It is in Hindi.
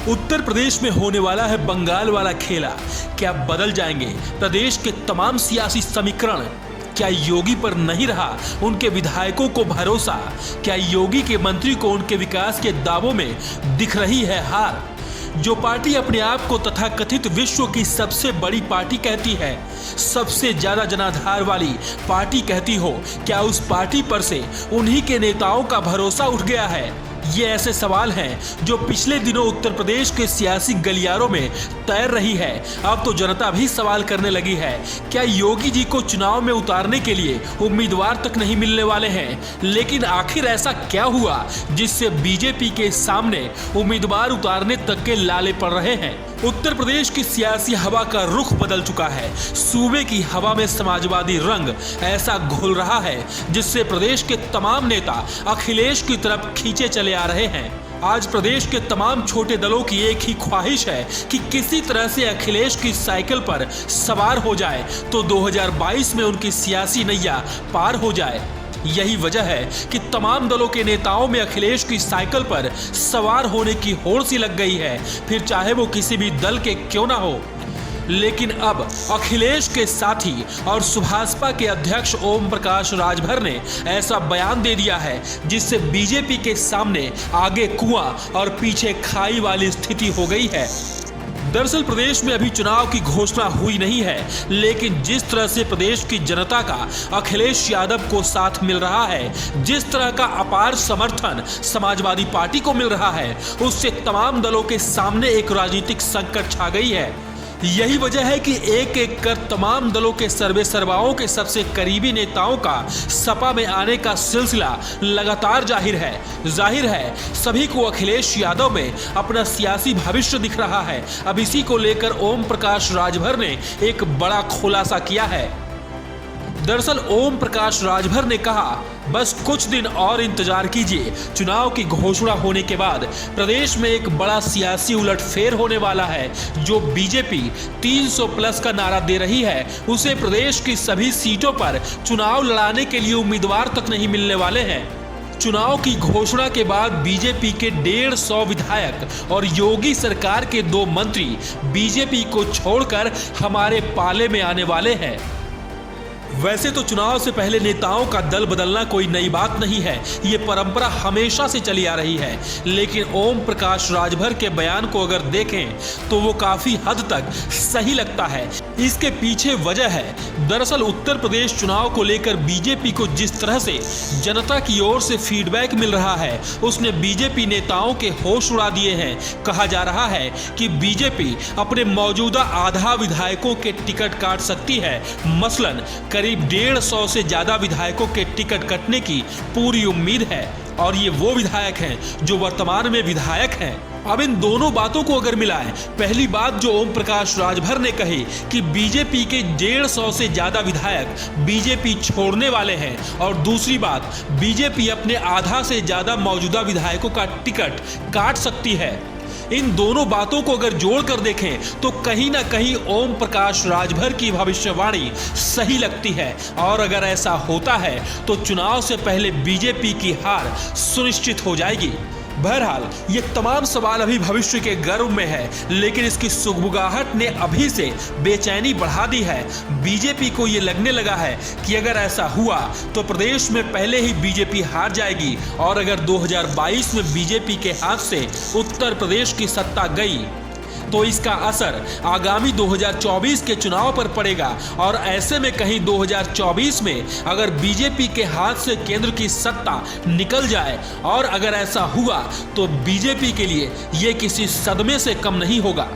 उत्तर प्रदेश में होने वाला है बंगाल वाला खेला। क्या बदल जाएंगे प्रदेश के तमाम सियासी समीकरण? क्या योगी पर नहीं रहा उनके विधायकों को भरोसा? क्या योगी के मंत्री को उनके विकास के दावों में दिख रही है हार? जो पार्टी अपने आप को तथाकथित विश्व की सबसे बड़ी पार्टी कहती है, सबसे ज्यादा जनाधार वाली पार्टी कहती हो, क्या उस पार्टी पर से उन्हीं के नेताओं का भरोसा उठ गया है? ये ऐसे सवाल हैं जो पिछले दिनों उत्तर प्रदेश के सियासी गलियारों में तैर रही है। अब तो जनता भी सवाल करने लगी है, क्या योगी जी को चुनाव में उतारने के लिए उम्मीदवार तक नहीं मिलने वाले हैं? लेकिन आखिर ऐसा क्या हुआ जिससे बीजेपी के सामने उम्मीदवार उतारने तक के लाले पड़ रहे हैं? उत्तर प्रदेश की सियासी हवा का रुख बदल चुका है। सूबे की हवा में समाजवादी रंग ऐसा घुल रहा है जिससे प्रदेश के तमाम नेता अखिलेश की तरफ खींचे चले आ रहे हैं। आज प्रदेश के तमाम छोटे दलों की एक ही ख्वाहिश है कि किसी तरह से अखिलेश की साइकिल पर सवार हो जाए तो 2022 में उनकी सियासी नैया पार हो जाए। यही वजह है कि तमाम दलों के नेताओं में अखिलेश की साइकिल पर सवार होने की होड़ सी लग गई है, फिर चाहे वो किसी भी दल के क्यों ना हो। लेकिन अब अखिलेश के साथी और सुभाषपा के अध्यक्ष ओम प्रकाश राजभर ने ऐसा बयान दे दिया है जिससे बीजेपी के सामने आगे कुआं और पीछे खाई वाली स्थिति हो गई है। दरअसल प्रदेश में अभी चुनाव की घोषणा हुई नहीं है, लेकिन जिस तरह से प्रदेश की जनता का अखिलेश यादव को साथ मिल रहा है, जिस तरह का अपार समर्थन समाजवादी पार्टी को मिल रहा है, उससे तमाम दलों के सामने एक राजनीतिक संकट छा गई है। यही वजह है कि एक एक कर तमाम दलों के सर्वे सर्वाओं के सबसे करीबी नेताओं का सपा में आने का सिलसिला लगातार जाहिर है सभी को अखिलेश यादव में अपना सियासी भविष्य दिख रहा है। अब इसी को लेकर ओम प्रकाश राजभर ने एक बड़ा खुलासा किया है। दरअसल ओम प्रकाश राजभर ने कहा, बस कुछ दिन और इंतजार कीजिए, चुनाव की घोषणा होने के बाद प्रदेश में एक बड़ा सियासी उलटफेर होने वाला है। जो बीजेपी 300 प्लस का नारा दे रही है, उसे प्रदेश की सभी सीटों पर चुनाव लड़ाने के लिए उम्मीदवार तक नहीं मिलने वाले हैं। चुनाव की घोषणा के बाद बीजेपी के 150 विधायक और योगी सरकार के 2 मंत्री बीजेपी को छोड़कर हमारे पाले में आने वाले हैं। वैसे तो चुनाव से पहले नेताओं का दल बदलना कोई नई बात नहीं है, ये परंपरा हमेशा से चली आ रही है। लेकिन ओम प्रकाश राजभर के बयान को अगर देखें तो वो काफी हद तक सही लगता है। इसके पीछे वजह है, दरअसल उत्तर प्रदेश चुनाव को लेकर बीजेपी को जिस तरह से जनता की ओर से फीडबैक मिल रहा है, उसने बीजेपी नेताओं के होश उड़ा दिए हैं। कहा जा रहा है कि बीजेपी अपने मौजूदा आधा विधायकों के टिकट काट सकती है। मसलन करीब 150 से ज्यादा विधायकों के टिकट कटने की पूरी उम्मीद है, और ये वो विधायक हैं जो वर्तमान में विधायक हैं। अब इन दोनों बातों को अगर मिलाएं, पहली बात जो ओम प्रकाश राजभर ने कही कि बीजेपी के 150 से ज्यादा विधायक बीजेपी छोड़ने वाले हैं, और दूसरी बात बीजेपी अपने आधा से ज्यादा मौजूदा विधायकों का टिकट काट सकती है। इन दोनों बातों को अगर जोड़कर देखें तो कहीं ना कहीं ओम प्रकाश राजभर की भविष्यवाणी सही लगती है, और अगर ऐसा होता है तो चुनाव से पहले बीजेपी की हार सुनिश्चित हो जाएगी। बहरहाल ये तमाम सवाल अभी भविष्य के गर्भ में है, लेकिन इसकी सुगबुगाहट ने अभी से बेचैनी बढ़ा दी है। बीजेपी को ये लगने लगा है कि अगर ऐसा हुआ तो प्रदेश में पहले ही बीजेपी हार जाएगी, और अगर 2022 में बीजेपी के हाथ से उत्तर प्रदेश की सत्ता गई तो इसका असर आगामी 2024 के चुनाव पर पड़ेगा। और ऐसे में कहीं 2024 में अगर बीजेपी के हाथ से केंद्र की सत्ता निकल जाए, और अगर ऐसा हुआ तो बीजेपी के लिए ये किसी सदमे से कम नहीं होगा।